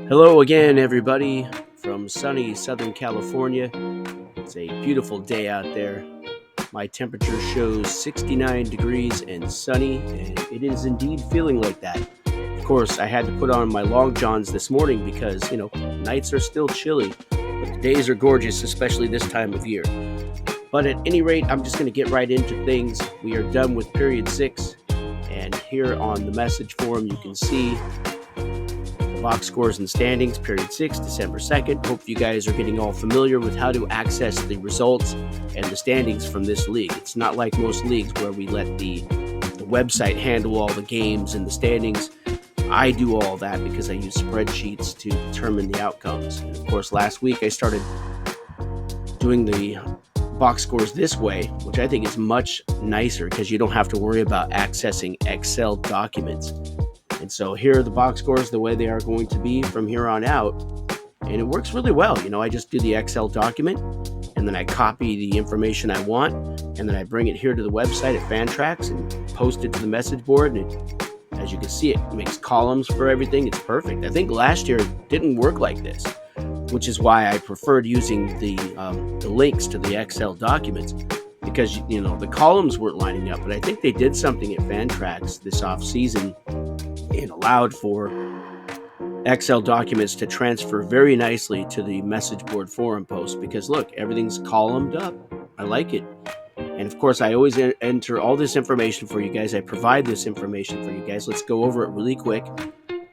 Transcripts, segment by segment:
Hello again, everybody, from sunny Southern California. It's a beautiful day out there. My temperature shows 69 degrees and sunny, and it is indeed feeling like that. Of course, I had to put on my long johns this morning because, nights are still chilly, but the days are gorgeous, especially this time of year. But at any rate, I'm just going to get right into things. We are done with period 6, and here on the message forum, you can see box scores and standings, period 6, December 2nd. Hope you guys are getting all familiar with how to access the results and the standings from this league. It's not like most leagues where we let the website handle all the games and the standings. I do all that because I use spreadsheets to determine the outcomes. And of course, last week I started doing the box scores this way, which I think is much nicer because you don't have to worry about accessing Excel documents. And so here are the box scores the way they are going to be from here on out. And it works really well. I just do the Excel document and then I copy the information I want and then I bring it here to the website at Fantrax and post it to the message board. And as you can see, it makes columns for everything. It's perfect. I think last year it didn't work like this, which is why I preferred using the links to the Excel documents because, the columns weren't lining up. But I think they did something at Fantrax this off season and allowed for Excel documents to transfer very nicely to the message board forum post because look, everything's columned up. I like it. And of course, I always enter all this information for you guys. I provide this information for you guys. Let's go over it really quick.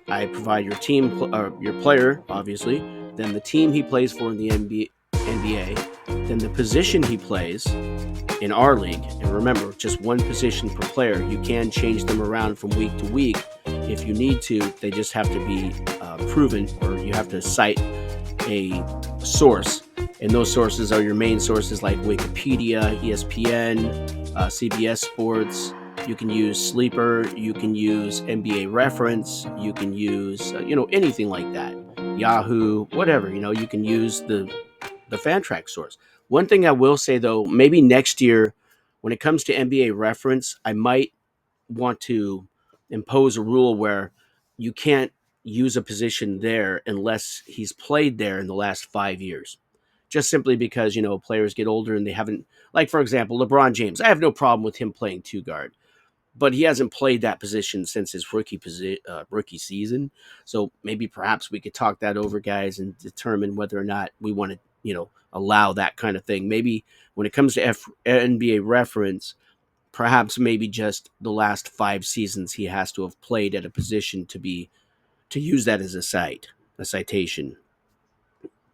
I provide your team, your player, obviously, then the team he plays for in the NBA, then the position he plays in our league. And remember, just one position per player. You can change them around from week to week if you need to. They just have to be proven, or you have to cite a source. And those sources are your main sources like Wikipedia, ESPN, CBS Sports. You can use Sleeper. You can use NBA Reference. You can use, anything like that. Yahoo, whatever. You can use the Fantrax source. One thing I will say, though, maybe next year, when it comes to NBA Reference, I might want to impose a rule where you can't use a position there unless he's played there in the last 5 years. Just simply because, players get older and they haven't, like, for example, LeBron James. I have no problem with him playing two guard, but he hasn't played that position since his rookie season. So maybe perhaps we could talk that over, guys, and determine whether or not we want to, allow that kind of thing. Maybe when it comes to NBA Reference, perhaps maybe just the last 5 seasons he has to have played at a position to use that as a citation.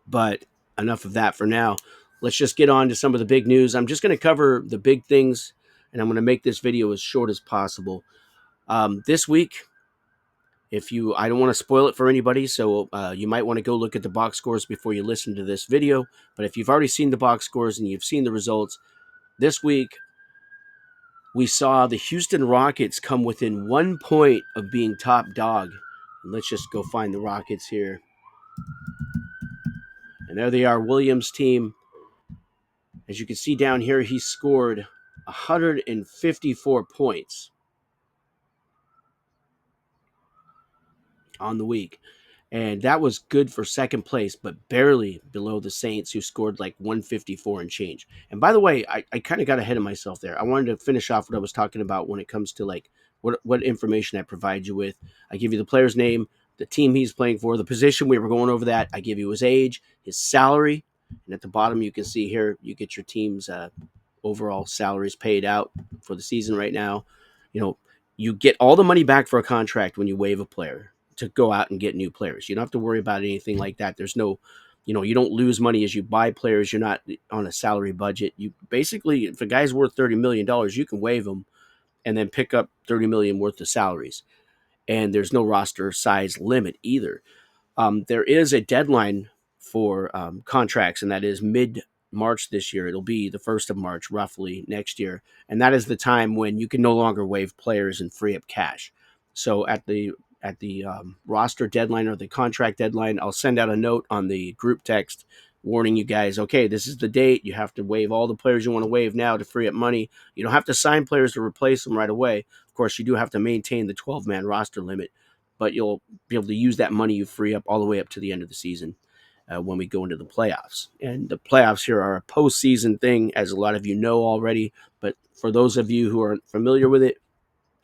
But enough of that for now. Let's just get on to some of the big news. I'm just going to cover the big things, and I'm going to make this video as short as possible. This week, I don't want to spoil it for anybody, so you might want to go look at the box scores before you listen to this video. But if you've already seen the box scores and you've seen the results, this week we saw the Houston Rockets come within 1 point of being top dog. And let's just go find the Rockets here. And there they are, Williams' team. As you can see down here, he scored 154 points on the week. And that was good for second place, but barely below the Saints, who scored like 154 and change. And by the way, I kind of got ahead of myself there. I wanted to finish off what I was talking about when it comes to like what information I provide you with. I give you the player's name, the team he's playing for, the position. We were going over that. I give you his age, his salary. And at the bottom, you can see here, you get your team's overall salaries paid out for the season right now. You get all the money back for a contract when you waive a player to go out and get new players. You don't have to worry about anything like that. There's no, you don't lose money as you buy players. You're not on a salary budget. You basically, if a guy's worth $30 million, you can waive him and then pick up $30 million worth of salaries. And there's no roster size limit either. There is a deadline for contracts, and that is mid-March this year. It'll be the 1st of March, roughly, next year. And that is the time when you can no longer waive players and free up cash. So at the roster deadline or the contract deadline, I'll send out a note on the group text warning you guys, okay, this is the date. You have to waive all the players you want to waive now to free up money. You don't have to sign players to replace them right away. Of course, you do have to maintain the 12-man roster limit. but you'll be able to use that money you free up all the way up to the end of the season when we go into the playoffs. And the playoffs here are a postseason thing, as a lot of you know already. But for those of you who aren't familiar with it,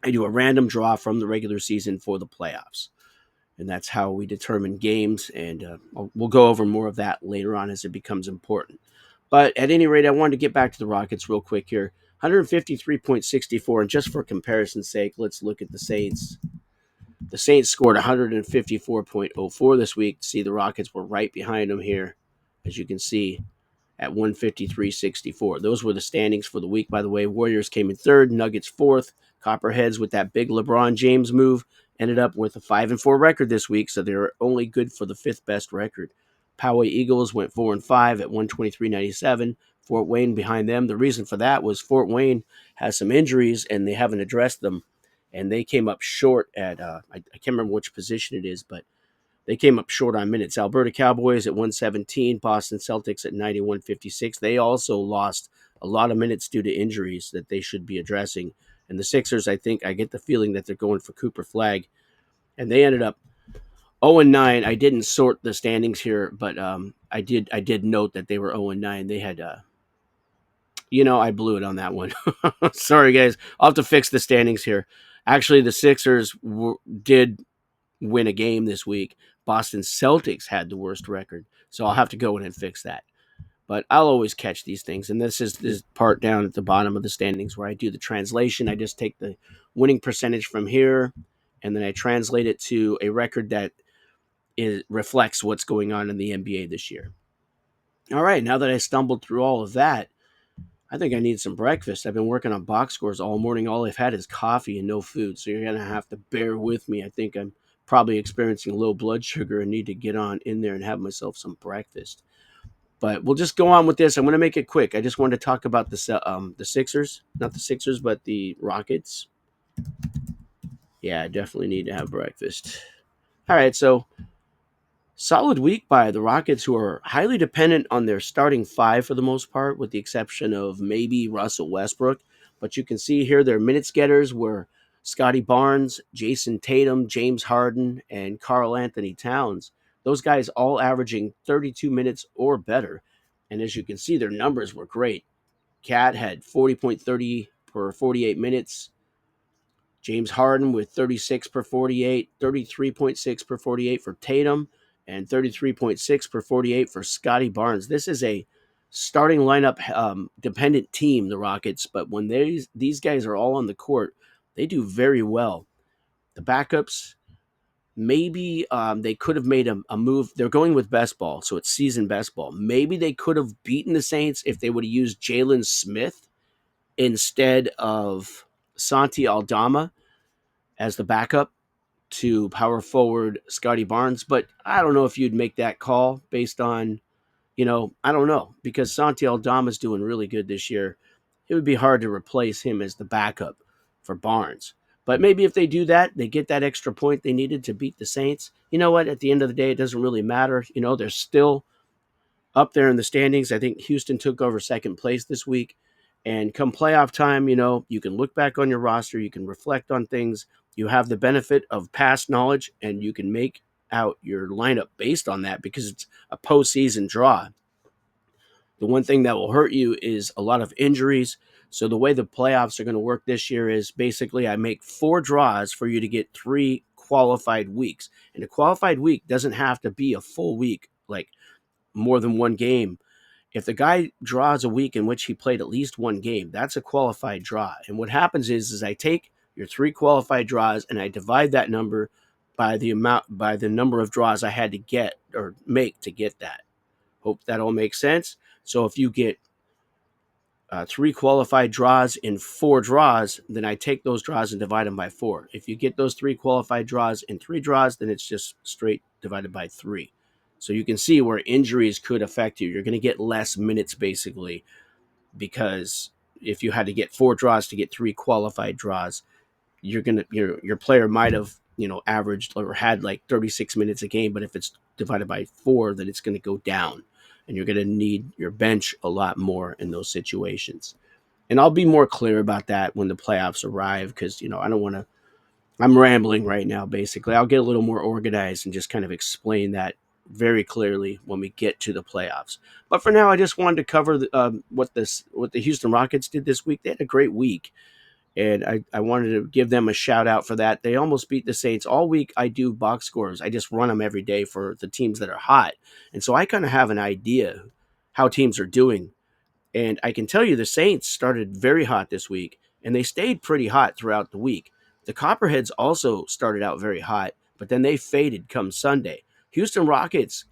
I do a random draw from the regular season for the playoffs. And that's how we determine games. And we'll go over more of that later on as it becomes important. But at any rate, I wanted to get back to the Rockets real quick here. 153.64. And just for comparison's sake, let's look at the Saints. The Saints scored 154.04 this week. See, the Rockets were right behind them here, as you can see, at 153.64. Those were the standings for the week, by the way. Warriors came in third, Nuggets fourth. Copperheads, with that big LeBron James move, ended up with a 5-4 record this week, so they were only good for the fifth best record. Poway Eagles went 4-5 at 123.97. Fort Wayne behind them. The reason for that was Fort Wayne has some injuries and they haven't addressed them, and they came up short at I can't remember which position it is, but they came up short on minutes. Alberta Cowboys at 117, Boston Celtics at 91.56. They also lost a lot of minutes due to injuries that they should be addressing. And the Sixers, I think, I get the feeling that they're going for Cooper Flag. And they ended up 0-9. I didn't sort the standings here, but I did note that they were 0-9. They had, I blew it on that one. Sorry, guys. I'll have to fix the standings here. Actually, the Sixers did win a game this week. Boston Celtics had the worst record, so I'll have to go in and fix that. But I'll always catch these things, and this is this part down at the bottom of the standings where I do the translation. I just take the winning percentage from here, and then I translate it to a record that reflects what's going on in the NBA this year. All right, now that I stumbled through all of that, I think I need some breakfast. I've been working on box scores all morning. All I've had is coffee and no food, so you're going to have to bear with me. I think I'm probably experiencing low blood sugar and need to get on in there and have myself some breakfast. But we'll just go on with this. I'm going to make it quick. I just wanted to talk about the Sixers, not the Sixers, but the Rockets. Yeah, I definitely need to have breakfast. All right, so solid week by the Rockets, who are highly dependent on their starting five for the most part, with the exception of maybe Russell Westbrook. But you can see here their minutes getters were Scotty Barnes, Jason Tatum, James Harden, and Karl Anthony Towns. Those guys all averaging 32 minutes or better. And as you can see, their numbers were great. Cat had 40.30 per 48 minutes. James Harden with 36 per 48, 33.6 per 48 for Tatum, and 33.6 per 48 for Scotty Barnes. This is a starting lineup dependent team, the Rockets, but when these guys are all on the court, they do very well. The backups, maybe they could have made a move. They're going with best ball, so it's season best ball. Maybe they could have beaten the Saints if they would have used Jalen Smith instead of Santi Aldama as the backup to power forward Scotty Barnes. But I don't know if you'd make that call based on, I don't know, because Santi Aldama's doing really good this year. It would be hard to replace him as the backup for Barnes. But maybe if they do that, they get that extra point they needed to beat the Saints. You know what? At the end of the day, it doesn't really matter. They're still up there in the standings. I think Houston took over second place this week. And come playoff time, you can look back on your roster, you can reflect on things, you have the benefit of past knowledge, and you can make out your lineup based on that because it's a postseason draw. The one thing that will hurt you is a lot of injuries. So the way the playoffs are going to work this year is basically I make 4 draws for you to get 3 qualified weeks. And a qualified week doesn't have to be a full week, like more than one game. If the guy draws a week in which he played at least one game, that's a qualified draw. And what happens is I take your 3 qualified draws and I divide that number by the number of draws I had to get or make to get that. Hope that all makes sense. So if you get 3 qualified draws in 4 draws, then I take those draws and divide them by 4. If you get those 3 qualified draws in 3 draws, then it's just straight divided by 3. So you can see where injuries could affect you. You're going to get less minutes basically because if you had to get 4 draws to get 3 qualified draws, your player might have averaged or had like 36 minutes a game, but if it's divided by 4, then it's going to go down, and you're going to need your bench a lot more in those situations. And I'll be more clear about that when the playoffs arrive because I don't want to I'm rambling right now, basically. I'll get a little more organized and just kind of explain that very clearly when we get to the playoffs. But for now, I just wanted to cover what the Houston Rockets did this week. They had a great week, and I wanted to give them a shout out for that. They almost beat the Saints all week. I do box scores. I just run them every day for the teams that are hot, and so I kind of have an idea how teams are doing. And I can tell you the Saints started very hot this week, and they stayed pretty hot throughout the week. The Copperheads also started out very hot, but then they faded come Sunday. Houston Rockets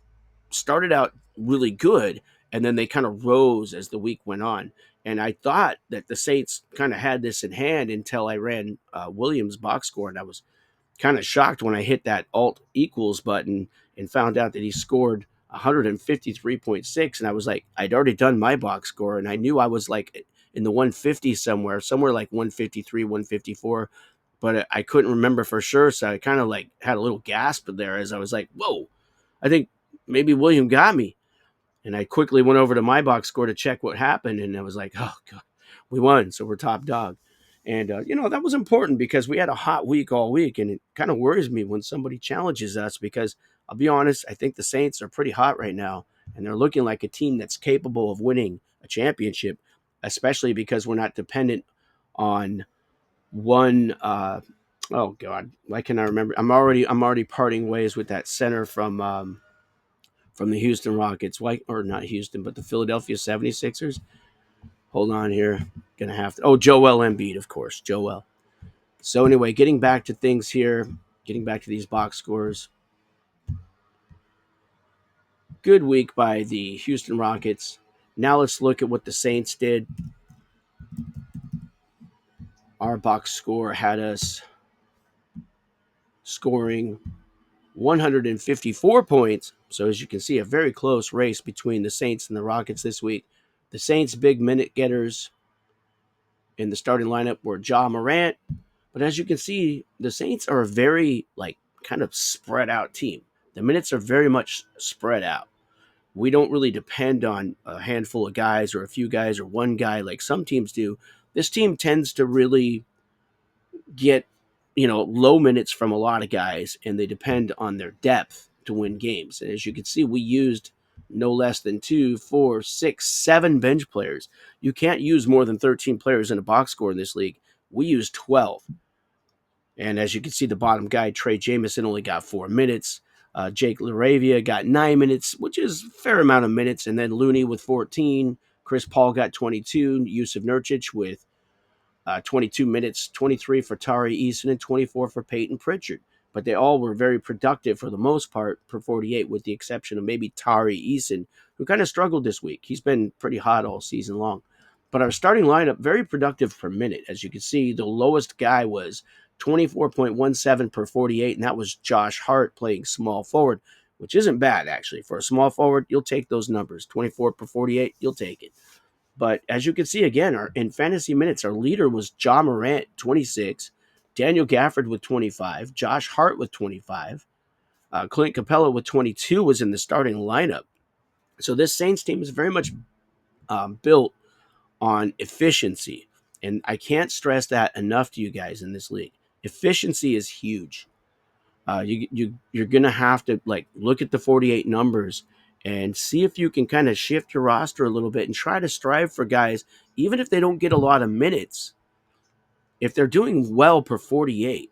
started out really good, and then they kind of rose as the week went on. And I thought that the Saints kind of had this in hand until I ran Williams' box score, and I was kind of shocked when I hit that alt equals button and found out that he scored 153.6. And I was like, I'd already done my box score, and I knew I was like in the 150 somewhere like 153, 154, but I couldn't remember for sure. So I kind of like had a little gasp there as I was like, whoa, I think maybe William got me. And I quickly went over to my box score to check what happened, and I was like, oh, God, we won, so we're top dog. And, that was important because we had a hot week all week, and it kind of worries me when somebody challenges us because I'll be honest, I think the Saints are pretty hot right now, and they're looking like a team that's capable of winning a championship, especially because we're not dependent on one. Oh God, why can I remember? I'm already parting ways with that center from the Houston Rockets, why, or not Houston, but the Philadelphia 76ers. Hold on here. Gonna have to. Oh, Joel Embiid, of course. Joel. So, anyway, getting back to things here, getting back to these box scores. Good week by the Houston Rockets. Now let's look at what the Saints did. Our box score had us scoring 154 points. So, as you can see, a very close race between the Saints and the Rockets this week. The Saints' big minute getters in the starting lineup were Ja Morant. But as you can see, the Saints are a very, kind of spread out team. The minutes are very much spread out. We don't really depend on a handful of guys or a few guys or one guy like some teams do. This team tends to really get, low minutes from a lot of guys, and they depend on their depth to win games. And as you can see, we used no less than 2, 4, 6, 7 bench players. You can't use more than 13 players in a box score in this league. We used 12. And as you can see, the bottom guy, Trey Jamison, only got 4 minutes. Jake LaRavia got 9 minutes, which is a fair amount of minutes. And then Looney with 14. Chris Paul got 22. Yusuf Nurkic with 22 minutes, 23 for Tari Eason, and 24 for Peyton Pritchard. But they all were very productive for the most part for 48, with the exception of maybe Tari Eason, who kind of struggled this week. He's been pretty hot all season long. But our starting lineup, very productive per minute. As you can see, the lowest guy was 24.17 per 48, and that was Josh Hart playing small forward, which isn't bad, actually. For a small forward, you'll take those numbers. 24 per 48, you'll take it. But as you can see, again, in fantasy minutes, our leader was Ja Morant, 26, Daniel Gafford with 25, Josh Hart with 25, Clint Capella with 22 was in the starting lineup. So this Saints team is very much built on efficiency. And I can't stress that enough to you guys in this league. Efficiency is huge. You're going to have to look at the 48 numbers and see if you can kind of shift your roster a little bit and try to strive for guys, even if they don't get a lot of minutes. If they're doing well per 48,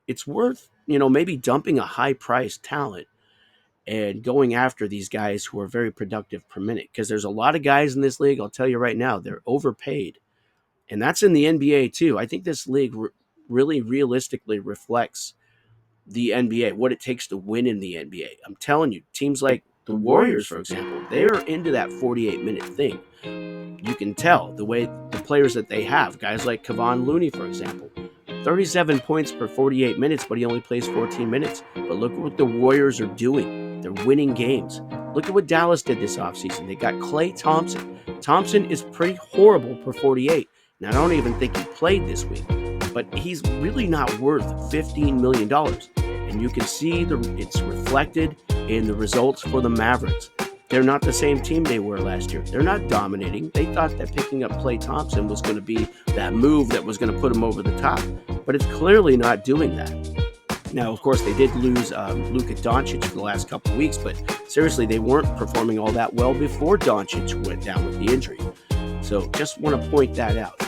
it's worth, maybe dumping a high-priced talent and going after these guys who are very productive per minute. Because there's a lot of guys in this league, I'll tell you right now, they're overpaid. And that's in the NBA too. I think this league really realistically reflects the NBA, what it takes to win in the NBA. I'm telling you, teams like the Warriors, for example, they are into that 48-minute thing. You can tell the way the players that they have, guys like Kevon Looney, for example, 37 points per 48 minutes, but he only plays 14 minutes. But look at what the Warriors are doing. They're winning games. Look at what Dallas did this offseason. They got Klay Thompson. Thompson is pretty horrible per 48. Now, I don't even think he played this week, but he's really not worth $15 million. And you can see it's reflected in the results for the Mavericks. They're not the same team they were last year. They're not dominating. They thought that picking up Klay Thompson was going to be that move that was going to put them over the top. but it's clearly not doing that. Now, of course, they did lose Luka Doncic for the last couple of weeks, but seriously, they weren't performing all that well before Doncic went down with the injury. So just want to point that out.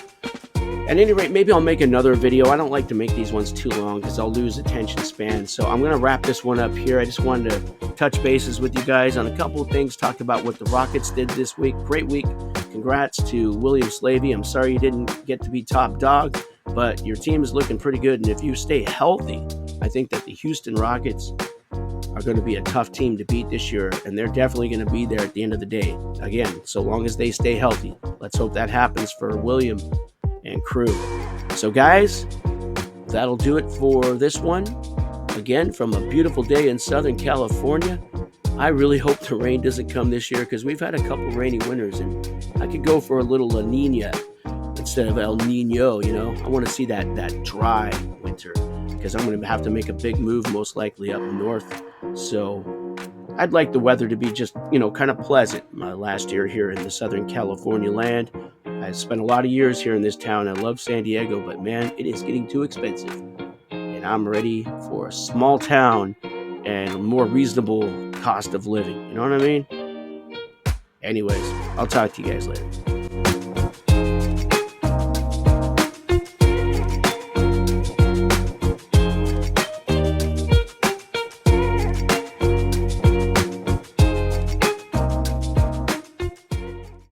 At any rate, maybe I'll make another video. I don't like to make these ones too long because I'll lose attention span. So I'm going to wrap this one up here. I just wanted to touch bases with you guys on a couple of things, talk about what the Rockets did this week. Great week. Congrats to William Slavy. I'm sorry you didn't get to be top dog, but your team is looking pretty good. And if you stay healthy, I think that the Houston Rockets are going to be a tough team to beat this year, and they're definitely going to be there at the end of the day. Again, so long as they stay healthy. Let's hope that happens for William and crew. So guys, that'll do it for this one. Again, from a beautiful day in Southern California. I really hope the rain doesn't come this year because we've had a couple rainy winters, and I could go for a little La Nina instead of El Nino. I want to see that dry winter because I'm going to have to make a big move most likely up north. So I'd like the weather to be just, kind of pleasant. My last year here in the Southern California land. I spent a lot of years here in this town. I love San Diego, but man, it is getting too expensive. And I'm ready for a small town and more reasonable cost of living. You know what I mean? Anyways, I'll talk to you guys later.